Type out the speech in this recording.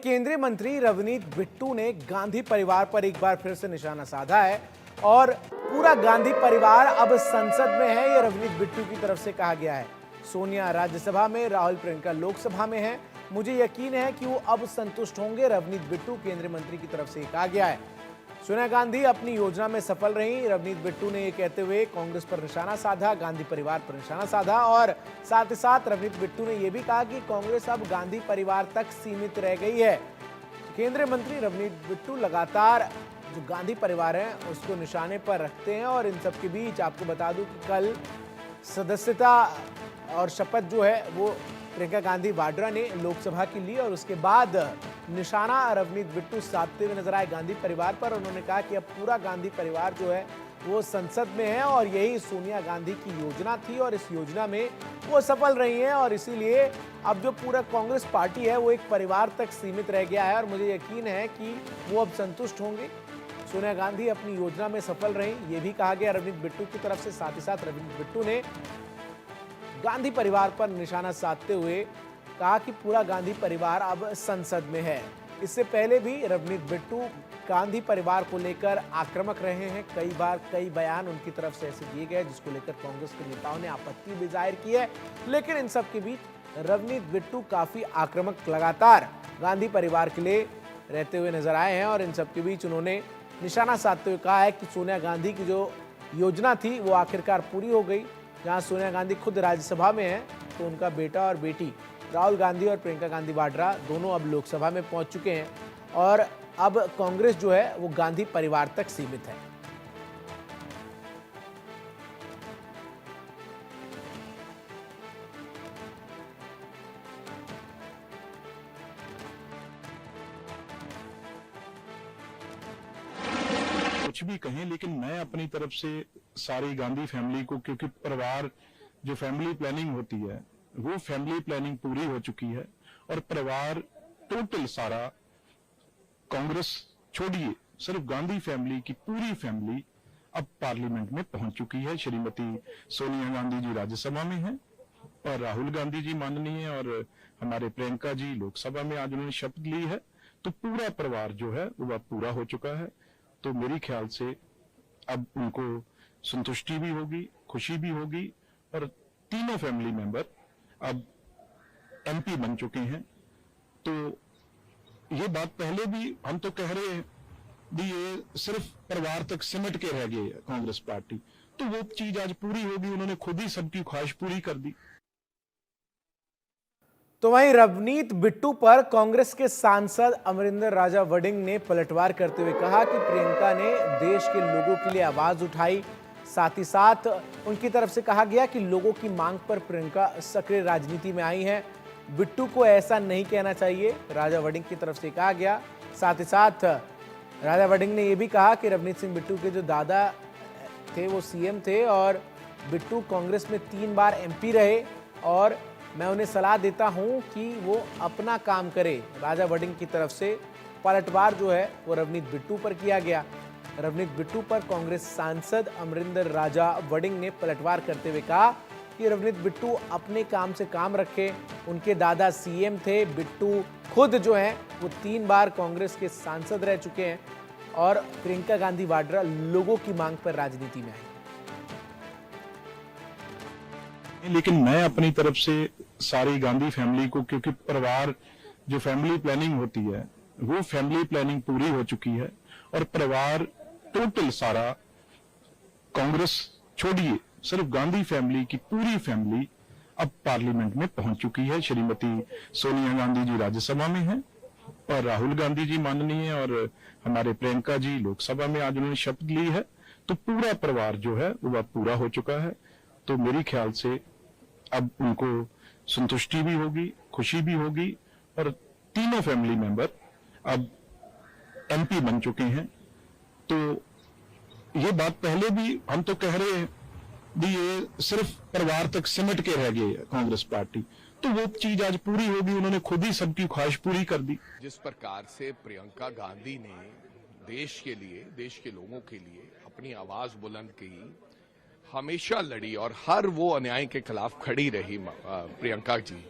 केंद्रीय मंत्री रवनीत बिट्टू ने गांधी परिवार पर एक बार फिर से निशाना साधा है और पूरा गांधी परिवार अब संसद में है। यह रवनीत बिट्टू की तरफ से कहा गया है। सोनिया राज्यसभा में, राहुल प्रियंका लोकसभा में है। मुझे यकीन है कि वो अब संतुष्ट होंगे, रवनीत बिट्टू केंद्रीय मंत्री की तरफ से कहा गया है। सोनिया गांधी अपनी योजना में सफल रही, रवनीत बिट्टू ने यह कहते हुए कांग्रेस पर निशाना साधा, गांधी परिवार पर निशाना साधा और साथ ही साथ रवनीत बिट्टू ने यह भी कहा कि कांग्रेस अब गांधी परिवार तक सीमित रह गई है। केंद्रीय मंत्री रवनीत बिट्टू लगातार जो गांधी परिवार है उसको निशाने पर रखते हैं और इन सब के बीच आपको बता दूं कि कल सदस्यता और शपथ जो है वो प्रियंका गांधी वाड्रा ने लोकसभा की ली और उसके बाद निशाना रवनीत बिट्टू साधते हुए नजर आए गांधी परिवार पर। उन्होंने कहा कि अब पूरा गांधी परिवार जो है वो संसद में है और यही सोनिया गांधी की योजना थी और इस योजना में वो सफल रही हैं और इसीलिए अब जो पूरा कांग्रेस पार्टी है वो एक परिवार तक सीमित रह गया है और मुझे यकीन है कि वो अब संतुष्ट होंगे। सोनिया गांधी अपनी योजना में सफल रही, ये भी कहा गया रवनीत बिट्टू की तरफ से। साथ ही साथ रवनीत बिट्टू ने गांधी परिवार पर निशाना साधते हुए कहा कि पूरा गांधी परिवार अब संसद में है। इससे पहले भी रवनीत बिट्टू गांधी परिवार को लेकर आक्रामक रहे हैं। कई बार कई बयान उनकी तरफ से ऐसे दिए गए जिसको लेकर कांग्रेस के नेताओं ने आपत्ति भी जाहिर की है, लेकिन इन सब के बीच रवनीत बिट्टू काफी आक्रामक लगातार गांधी परिवार के लिए रहते हुए नजर आए हैं और इन सब के बीच उन्होंने निशाना साधते हुए कहा है कि सोनिया गांधी की जो योजना थी वो आखिरकार पूरी हो गई। जहां सोनिया गांधी खुद राज्यसभा में है तो उनका बेटा और बेटी राहुल गांधी और प्रियंका गांधी वाड्रा दोनों अब लोकसभा में पहुंच चुके हैं और अब कांग्रेस जो है वो गांधी परिवार तक सीमित है। कुछ भी कहें, लेकिन मैं अपनी तरफ से सारी गांधी फैमिली को, क्योंकि परिवार जो फैमिली प्लानिंग होती है वो फैमिली प्लानिंग पूरी हो चुकी है और परिवार टोटल सारा, कांग्रेस छोड़िए, सिर्फ गांधी फैमिली की पूरी फैमिली अब पार्लियामेंट में पहुंच चुकी है। श्रीमती सोनिया गांधी जी राज्यसभा में हैं और राहुल गांधी जी माननीय और हमारे प्रियंका जी लोकसभा में आज उन्होंने शपथ ली है। तो पूरा परिवार जो है वो अब पूरा हो चुका है। तो मेरे ख्याल से अब उनको संतुष्टि भी होगी, खुशी भी होगी और तीनों फैमिली मेंबर अब एमपी बन चुके हैं। तो ये बात पहले भी हम तो कह रहे हैं भी ये सिर्फ परिवार तक सिमट के रह गई है कांग्रेस पार्टी, तो वो चीज आज पूरी होगी। उन्होंने खुद ही सबकी ख्वाहिश पूरी कर दी। तो वहीं रवनीत बिट्टू पर कांग्रेस के सांसद अमरिंदर राजा वड़िंग ने पलटवार करते हुए कहा कि प्रियंका ने देश के लोगों के लिए आवाज उठाई। साथ ही साथ उनकी तरफ से कहा गया कि लोगों की मांग पर प्रियंका सक्रिय राजनीति में आई हैं। बिट्टू को ऐसा नहीं कहना चाहिए, राजा वड़िंग की तरफ से कहा गया। साथ ही साथ राजा वड़िंग ने यह भी कहा कि रवनीत सिंह बिट्टू के जो दादा थे वो सीएम थे और बिट्टू कांग्रेस में 3 बार एमपी रहे और मैं उन्हें सलाह देता हूं कि वो अपना काम करे। राजा वड़िंग की तरफ से पलटवार जो है वो रवनीत बिट्टू पर किया गया। रवनीत बिट्टू पर कांग्रेस सांसद अमरिंदर राजा वड़िंग ने पलटवार करते हुए कहा कि रवनीत बिट्टू अपने काम से काम रखे। उनके दादा सीएम थे, बिट्टू खुद जो है वो 3 बार कांग्रेस के सांसद रह चुके हैं और प्रियंका गांधी वाड्रा लोगों की मांग पर राजनीति में आई। लेकिन मैं अपनी तरफ से सारी गांधी फैमिली को, क्योंकि परिवार जो फैमिली प्लानिंग होती है वो फैमिली प्लानिंग पूरी हो चुकी है और परिवार टोटल सारा, कांग्रेस छोड़िए, सिर्फ गांधी फैमिली की पूरी फैमिली अब पार्लियामेंट में पहुंच चुकी है। श्रीमती सोनिया गांधी जी राज्यसभा में हैं और राहुल गांधी जी माननीय और हमारे प्रियंका जी लोकसभा में आज उन्होंने शपथ ली है। तो पूरा परिवार जो है वो अब पूरा हो चुका है। तो मेरे ख्याल से अब उनको संतुष्टि भी होगी, खुशी भी होगी और तीनों फैमिली मेंबर अब एमपी बन चुके हैं। तो ये बात पहले भी हम तो कह रहे हैं भी ये सिर्फ परिवार तक सिमट के रह गई है कांग्रेस पार्टी, तो वो चीज आज पूरी होगी। उन्होंने खुद ही सबकी ख्वाहिश पूरी कर दी। जिस प्रकार से प्रियंका गांधी ने देश के लिए, देश के लोगों के लिए अपनी आवाज बुलंद की, हमेशा लड़ी और हर वो अन्याय के खिलाफ खड़ी रही प्रियंका जी,